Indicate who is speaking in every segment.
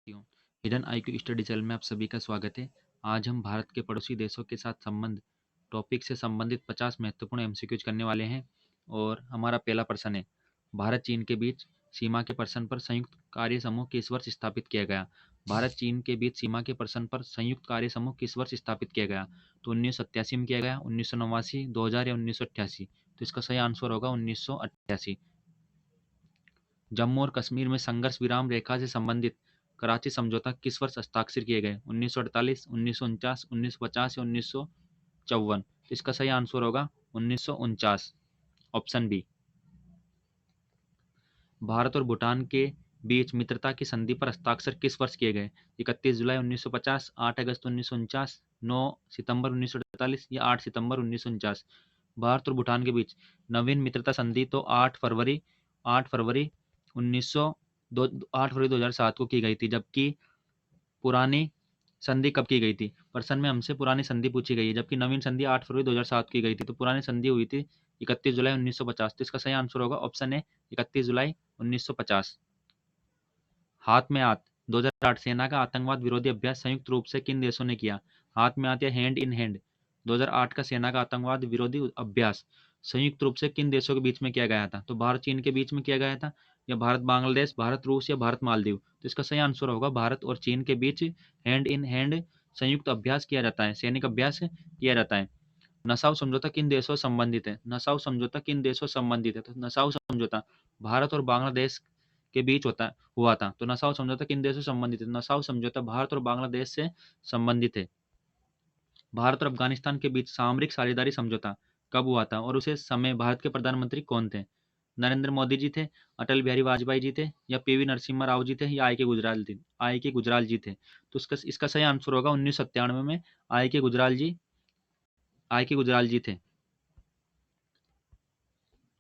Speaker 1: Hidden IQ study channel में आप सभी का स्वागत है। आज हम भारत के पड़ोसी देशों के साथ संबंध टॉपिक से संबंधित 50 महत्वपूर्ण एमसीक्यूज करने वाले हैं। और हमारा पहला प्रश्न है, भारत चीन के बीच सीमा के प्रश्न पर संयुक्त कार्य समूह किस वर्ष स्थापित किया गया? भारत चीन के बीच सीमा के प्रश्न पर संयुक्त कार्य समूह किस वर्ष स्थापित किया गया? तो 1987 में किया गया, 1989, 2000 या 1988? तो इसका सही आंसर होगा 1988। जम्मू और कश्मीर में संघर्ष विराम रेखा से संबंधित कराची समझौता किस वर्ष हस्ताक्षर किए गए? 1948, 1949, 1950 या 1954? तो इसका सही आंसर होगा 1949, ऑप्शन बी। भारत और भूटान के बीच मित्रता की संधि पर हस्ताक्षर किस वर्ष किए गए? 31 जुलाई 1950, 8 अगस्त 1949, 9 सितंबर 1948 या 8 सितंबर 1949? भारत और भूटान के बीच नवीन मित्रता संधि तो 8 फरवरी 2007 को की गई थी, जबकि पुरानी संधि कब की गई थी? प्रश्न में हमसे पुरानी संधि पूछी गई है, जबकि नवीन संधि 8 फरवरी 2007 की गई थी। तो पुरानी संधि हुई थी 31 जुलाई 1950। तो इसका सही आंसर होगा ऑप्शन ए, 31 जुलाई 1950। हाथ में हाथ 2008 सेना का आतंकवाद विरोधी अभ्यास संयुक्त रूप से किन देशों ने किया? हाथ में हाथ या हैंड इन हैंड 2008 का सेना का आतंकवाद विरोधी अभ्यास संयुक्त रूप से किन देशों के बीच में किया गया था? तो भारत चीन के बीच में किया गया था, या भारत बांग्लादेश, भारत रूस या भारत मालदीव? तो इसका सही आंसर होगा भारत और चीन के बीच हैंड इन हैंड संयुक्त अभ्यास किया जाता है, सैनिक अभ्यास किया जाता है। नसाउ समझौता किन देशों से संबंधित है? नसाउ समझौता किन देशों से संबंधित है? तो नसाउ समझौता भारत और बांग्लादेश के बीच हुआ था। तो नसाउ समझौता किन देशों से संबंधित है? नसाउ समझौता भारत और बांग्लादेश से संबंधित है। भारत और अफगानिस्तान के बीच सामरिक साझेदारी समझौता कब हुआ था, और उसे समय भारत के प्रधानमंत्री कौन थे? नरेंद्र मोदी जी थे, अटल बिहारी वाजपेयी जी थे, या पीवी नरसिम्हा राव जी थे, या आई के गुजराल जी थे? तो इसका सही आंसर होगा 1997 में आई के गुजराल जी थे।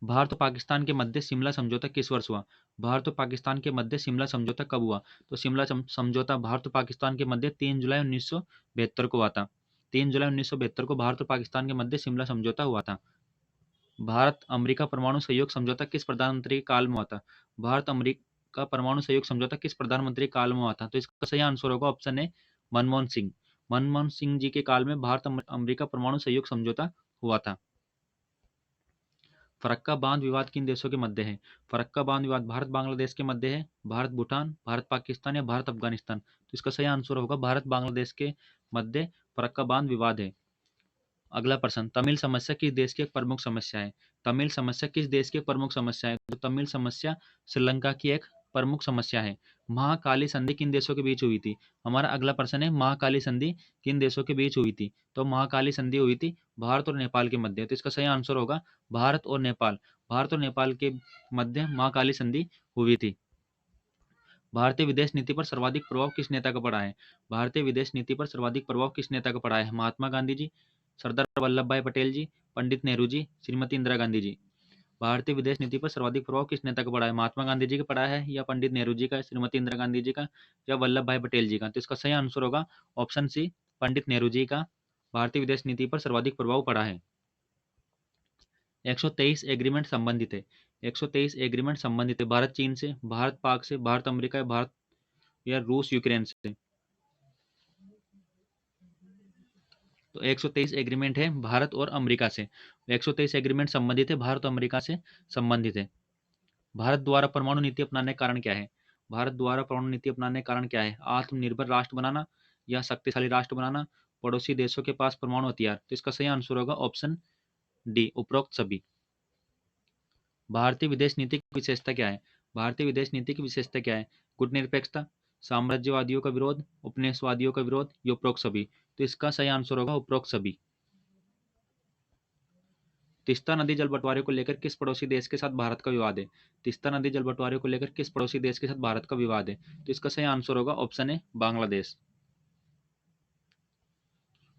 Speaker 1: भारत और पाकिस्तान के मध्य शिमला समझौता किस वर्ष हुआ? भारत और पाकिस्तान के मध्य शिमला समझौता कब हुआ? तो शिमला समझौता भारत और पाकिस्तान के मध्य 3 जुलाई 1972 को हुआ था। 3 जुलाई 1972 को भारत और पाकिस्तान के मध्य शिमला समझौता हुआ था। भारत अमेरिका परमाणु सहयोग समझौता किस प्रधानमंत्री के काल में हुआ था? भारत अमेरिका परमाणु सहयोग समझौता किस प्रधानमंत्री के काल में हुआ था? तो इसका सही आंसर होगा ऑप्शन ए, मनमोहन सिंह। मनमोहन सिंह जी के काल में भारत अमेरिका परमाणु सहयोग समझौता हुआ था। फरक्का बांध विवाद किन देशों के मध्य है? फरक्का बांध विवाद भारत बांग्लादेश के मध्य है, भारत भूटान, भारत पाकिस्तान या भारत अफगानिस्तान? तो इसका सही आंसर होगा भारत बांग्लादेश के मध्य फरक्का बांध विवाद है। अगला प्रश्न, तमिल समस्या किस देश की एक प्रमुख समस्या है? तमिल समस्या किस देश की एक प्रमुख समस्या है? तो तमिल समस्या श्रीलंका की एक प्रमुख समस्या है। महाकाली संधि किन देशों के बीच हुई थी? हमारा अगला प्रश्न है, महाकाली संधि किन देशों के बीच हुई थी? तो महाकाली संधि हुई थी भारत और नेपाल के मध्य। तो इसका सही आंसर होगा भारत और नेपाल। भारत और नेपाल के मध्य महाकाली संधि हुई थी। भारतीय विदेश नीति पर सर्वाधिक प्रभाव किस नेता का पड़ा है? भारतीय विदेश नीति पर सर्वाधिक प्रभाव किस नेता का पड़ा है? महात्मा गांधी जी, सरदार वल्लभ भाई पटेल जी, पंडित नेहरू जी, श्रीमती इंदिरा गांधी जी? भारतीय विदेश नीति पर सर्वाधिक प्रभाव किस नेता का पड़ा है? महात्मा गांधी जी का पड़ा है, या पंडित नेहरू जी का, श्रीमती इंदिरा गांधी जी का, या वल्लभ भाई पटेल जी का? तो इसका सही आंसर होगा ऑप्शन सी, पंडित नेहरू जी का भारतीय विदेश नीति पर सर्वाधिक प्रभाव पड़ा है। 123 एग्रीमेंट संबंधित है। 123 एग्रीमेंट संबंधित है भारत चीन से, भारत पाक से, भारत अमेरिका, भारत या रूस यूक्रेन से? तो 123 एग्रीमेंट है भारत और अमेरिका से। 123 एग्रीमेंट संबंधित है भारत और अमेरिका से संबंधित है। भारत द्वारा परमाणु नीति अपनाने का कारण क्या है? भारत द्वारा परमाणु नीति अपनाने का कारण क्या है? आत्मनिर्भर राष्ट्र बनाना, या शक्तिशाली राष्ट्र बनाना, पड़ोसी देशों के पास परमाणु हथियार? तो इसका सही आंसर होगा ऑप्शन डी, उपरोक्त सभी। भारतीय विदेश नीति की विशेषता क्या है? भारतीय विदेश नीति की विशेषता क्या है? गुटनिरपेक्षता, साम्राज्यवादियों का विरोध, उपनिवेशवादियों का विरोध, या उपरोक्त सभी? तो इसका सही आंसर होगा उपरोक्त सभी। तीस्ता नदी जल बंटवारे को लेकर किस पड़ोसी देश के साथ भारत का विवाद है? तीस्ता नदी जल बंटवारे को लेकर किस पड़ोसी देश के साथ भारत का विवाद है? तो इसका सही आंसर होगा ऑप्शन ए, बांग्लादेश।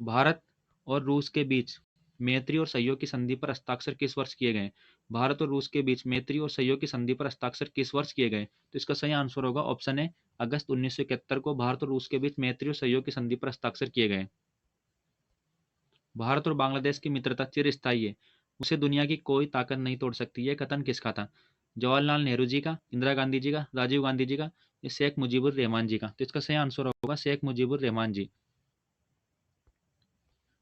Speaker 1: भारत और रूस के बीच मैत्री और सहयोग की संधि पर हस्ताक्षर किस वर्ष किए गए? भारत और रूस के बीच मैत्री और सहयोग की संधि पर हस्ताक्षर किस वर्ष किए गए? तो इसका सही आंसर होगा ऑप्शन ए, अगस्त 1971 को भारत और रूस के बीच मैत्री और सहयोग की संधि पर हस्ताक्षर किए गए। भारत और बांग्लादेश की मित्रता चिरस्थायी है, उसे दुनिया की कोई ताकत नहीं तोड़ सकती, यह कथन किसका था? जवाहरलाल नेहरू जी का, इंदिरा गांधी जी का, राजीव गांधी जी का, ये शेख मुजीबुर रहमान जी का। तो इसका सही आंसर होगा शेख मुजीबुर रहमान जी।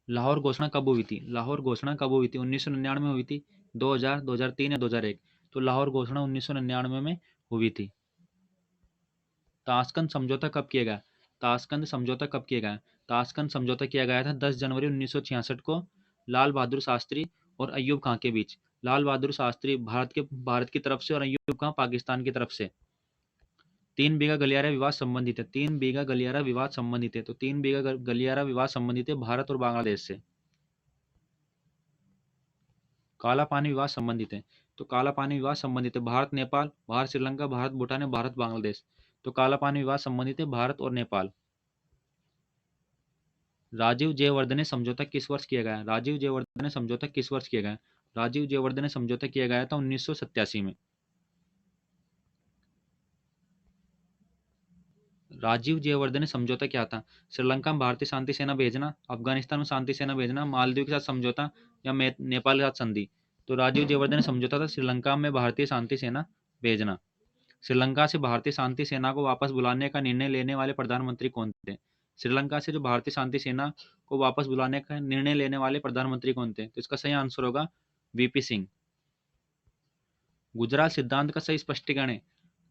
Speaker 1: लाहौर घोषणा कब हुई थी? लाहौर घोषणा कब हुई थी? 1999 में हुई थी, 2000, 2003 या 2001? तो लाहौर घोषणा 1999 में हुई थी। ताशकंद समझौता कब किया गया? ताशकंद समझौता कब किया गया? ताशकंद समझौता किया गया था 10 जनवरी 1966 को लाल बहादुर शास्त्री और अय्यूब खां के बीच। लाल बहादुर शास्त्री भारत की तरफ से और अय्यूब खां पाकिस्तान की तरफ से। 3 बीघा गलियारा विवाद संबंधित है। 3 बीघा गलियारा विवाद संबंधित है। तो 3 बीघा गलियारा विवाद संबंधित है भारत और बांग्लादेश से। काला पानी विवाद संबंधित है। तो काला पानी विवाद संबंधित है भारत नेपाल, भारत श्रीलंका, भारत भूटान, भारत बांग्लादेश। तो काला पानी विवाद संबंधित है भारत और नेपाल। राजीव जयवर्धने समझौता किस वर्ष किया गया? राजीव जयवर्धने समझौता किस वर्ष किया गया? राजीव जयवर्धने समझौता किया गया था 1987 में। राजीव जयवर्धने समझौता क्या था? श्रीलंका में भारतीय शांति सेना भेजना, अफगानिस्तान में शांति सेना भेजना, मालदीव के साथ समझौता या नेपाल के साथ संधि? तो राजीव जयवर्धने समझौता था श्रीलंका में भारतीय शांति सेना भेजना। श्रीलंका से भारतीय शांति सेना को वापस बुलाने का निर्णय लेने वाले प्रधानमंत्री कौन थे? श्रीलंका से जो भारतीय शांति सेना को वापस बुलाने का निर्णय लेने वाले प्रधानमंत्री कौन थे? तो इसका सही आंसर होगा वीपी सिंह। गुजराल सिद्धांत का सही स्पष्टीकरण है।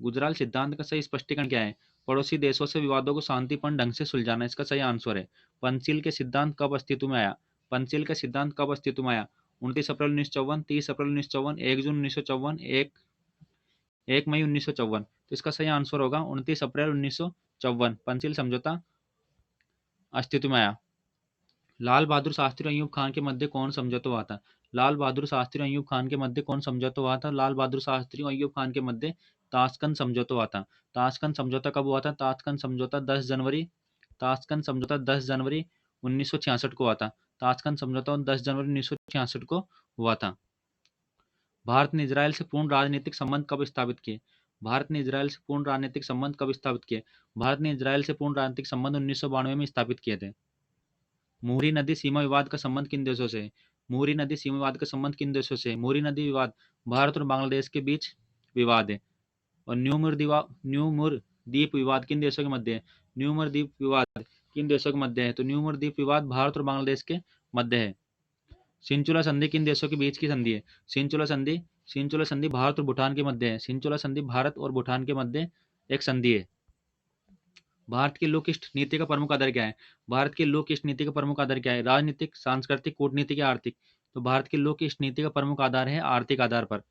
Speaker 1: गुजराल सिद्धांत का सही स्पष्टीकरण क्या है? पड़ोसी देशों से विवादों को शांतिपूर्ण ढंग से सुलझाना। इसका सही आंसर है। पंचशील के सिद्धांत कब अस्तित्व में आया? पंचशील का सिद्धांत कब अस्तित्व में आया? 29 अप्रैल 1954, 30 अप्रैल 1954, 1 जून 1954, 1 मई 1954। तो इसका सही आंसर होगा 29 अप्रैल 1954 पंचशील समझौता अस्तित्व में आया। लाल बहादुर शास्त्री और अयूब खान के मध्य कौन समझौता हुआ था? लाल बहादुर शास्त्री और अयूब खान के मध्य कौन समझौता हुआ था? लाल बहादुर शास्त्री और अयूब खान के मध्य ताशकंद समझौता हुआ था। ताशकंद समझौता कब हुआ था? ताशकंद समझौता 10 जनवरी 1966 को हुआ था। ताशकंद समझौता 10 जनवरी 1966 को हुआ था। भारत ने इजरायल से पूर्ण राजनीतिक संबंध कब स्थापित किए? भारत ने इजरायल से पूर्ण राजनीतिक संबंध कब स्थापित किए? भारत ने इजरायल से पूर्ण राजनीतिक संबंध 1992 में स्थापित किए थे। मुहरी नदी सीमा विवाद का संबंध किन देशों से है? मुहरी नदी सीमा विवाद का संबंध किन देशों से है? मुहरी नदी विवाद भारत और बांग्लादेश के बीच विवाद है। और न्यूमुर द्वीप विवाद किन देशों के मध्य है? न्यूमुर द्वीप विवाद किन देशों के मध्य है? तो न्यूमुर द्वीप विवाद भारत और बांग्लादेश के मध्य है। सिंचुला संधि किन देशों के बीच की संधि है? सिंचुला संधि भारत और भूटान के मध्य है। सिंचुला संधि भारत और भूटान के मध्य एक संधि है। भारत की लोक ईस्ट नीति का प्रमुख आधार क्या है? भारत की लोक ईस्ट नीति का प्रमुख आधार क्या है? राजनीतिक, सांस्कृतिक, कूटनीतिक या आर्थिक? तो भारत की लोक ईस्ट नीति का प्रमुख आधार है आर्थिक आधार पर।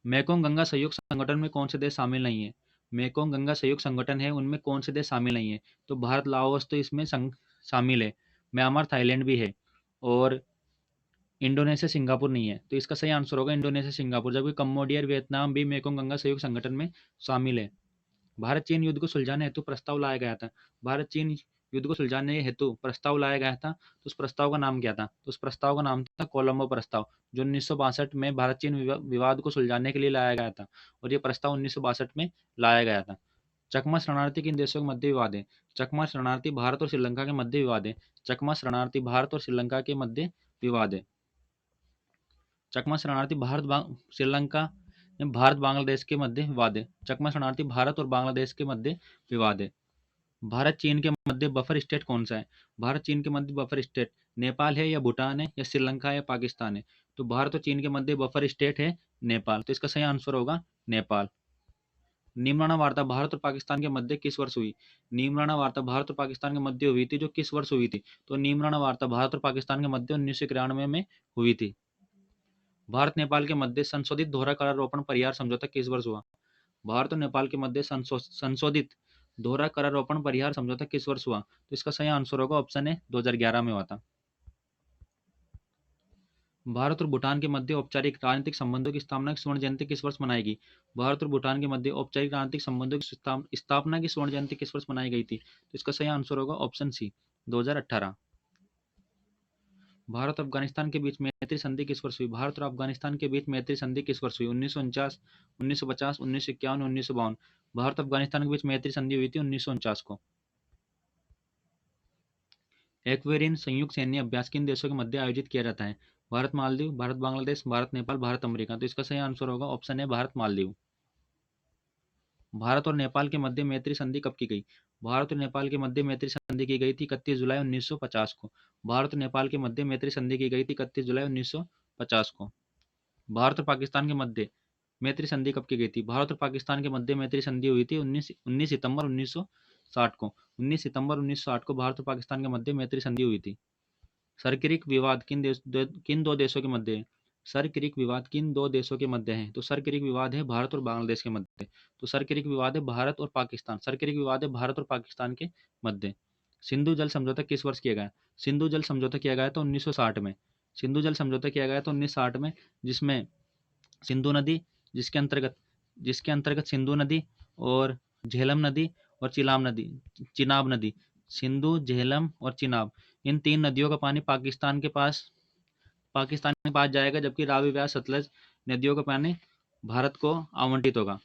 Speaker 1: मेकोंग गंगा सहयोग संगठन में कौन से देश शामिल नहीं है? मेकोंग गंगा सहयोग संगठन है, उनमें कौन से देश शामिल नहीं है? तो भारत, लाओस तो इसमें शामिल है। म्यांमार, थाईलैंड भी है। और इंडोनेशिया, सिंगापुर नहीं है। तो इसका सही आंसर होगा इंडोनेशिया, सिंगापुर। जबकि कम्बोडिया और वियतनाम भी मेकोंग गंगा सहयोग संगठन में शामिल है। भारत चीन युद्ध को सुलझाने हेतु प्रस्ताव लाया गया था। भारत चीन युद्ध को सुलझाने हेतु प्रस्ताव लाया गया था। तो उस प्रस्ताव का नाम क्या था? तो उस प्रस्ताव का नाम था कोलंबो प्रस्ताव, जो 1962 में भारत चीन विवाद को सुलझाने के लिए लाया गया था। और ये प्रस्ताव 1962 में लाया गया था। चकमा शरणार्थी किन देशों के मध्य विवाद है? चकमा शरणार्थी भारत और श्रीलंका के मध्य विवाद है। चकमा शरणार्थी भारत और श्रीलंका के मध्य विवाद है। चकमा शरणार्थी श्रीलंका, भारत बांग्लादेश के मध्य विवाद है। चकमा शरणार्थी भारत और बांग्लादेश के मध्य विवाद है। भारत चीन के मध्य बफर स्टेट कौन सा है? भारत चीन के मध्य बफर स्टेट नेपाल है या भूटान है या श्रीलंका है या पाकिस्तान है? तो भारत और चीन के मध्य बफर स्टेट है नेपाल। तो इसका सही आंसर होगा नेपाल। निम्राना वार्ता भारत और पाकिस्तान के मध्य किस वर्ष हुई? निम्राना वार्ता भारत और पाकिस्तान के मध्य हुई थी, जो किस वर्ष हुई थी? तो निम्राना वार्ता भारत और पाकिस्तान के मध्य 1991 में हुई थी। भारत नेपाल के मध्य संशोधित दोहरा करारोपण परिहार समझौता किस वर्ष हुआ? भारत और नेपाल के मध्य संशोधित दोहरा करारोपण परिहार समझौता किस वर्ष हुआ? तो इसका सही आंसर होगा ऑप्शन ए, 2011 में हुआ था। भारत और भूटान के मध्य औपचारिक राजनीतिक संबंधों की स्थापना की स्वर्ण जयंती किस वर्ष मनाएगी? भारत और भूटान के मध्य औपचारिक राजनीतिक संबंधों की स्थापना की स्वर्ण जयंती किस वर्ष मनाई गई थी? तो इसका सही आंसर होगा ऑप्शन सी, 2018। भारत अफगानिस्तान के बीच मैत्री संधि किस वर्ष हुई? भारत और अफगानिस्तान के बीच मैत्री संधि किस वर्ष हुई? 1949, 1950, 1951, 1952? भारत अफगानिस्तान के बीच मैत्री संधि हुई थी 1949 को। एक्वेरियन संयुक्त सैन्य अभ्यास किन देशों के मध्य आयोजित किया जाता है? भारत मालदीव, भारत बांग्लादेश, भारत नेपाल, भारत अमेरिका? तो इसका सही आंसर होगा ऑप्शन है, भारत मालदीव। भारत और नेपाल के मध्य मैत्री संधि कब की गई? भारत और नेपाल के मध्य मैत्री संधि की गई थी 31 जुलाई 1950 को। भारत और नेपाल के मध्य मैत्री संधि की गई थी 31 जुलाई 1950 को। भारत और पाकिस्तान के मध्य मैत्री संधि कब की गई थी? भारत और पाकिस्तान के मध्य मैत्री संधि हुई थी 19 सितंबर 1960 को। 19 सितंबर 1960 को भारत और पाकिस्तान के मध्य मैत्री संधि हुई थी। सरक्रिक विवाद किन दो देशों के मध्य है? सरक्रिक विवाद किन दो देशों के मध्य है? तो सरक्रिक विवाद है भारत और बांग्लादेश के मध्य। तो सरक्रिक विवाद है भारत और पाकिस्तान, सरक्रिक विवाद है भारत और पाकिस्तान के मध्य। सिंधु जल समझौता किस वर्ष किया गया? सिंधु जल समझौता किया गया था 1960 में। सिंधु जल समझौता किया गया था 1960 में, जिसमें सिंधु नदी, जिसके अंतर्गत सिंधु नदी और झेलम नदी और चिनाब नदी, सिंधु, झेलम और चिनाब, इन 3 नदियों का पानी पाकिस्तान के पास जाएगा, जबकि रावी, व्यास, सतलज नदियों का पानी भारत को आवंटित होगा।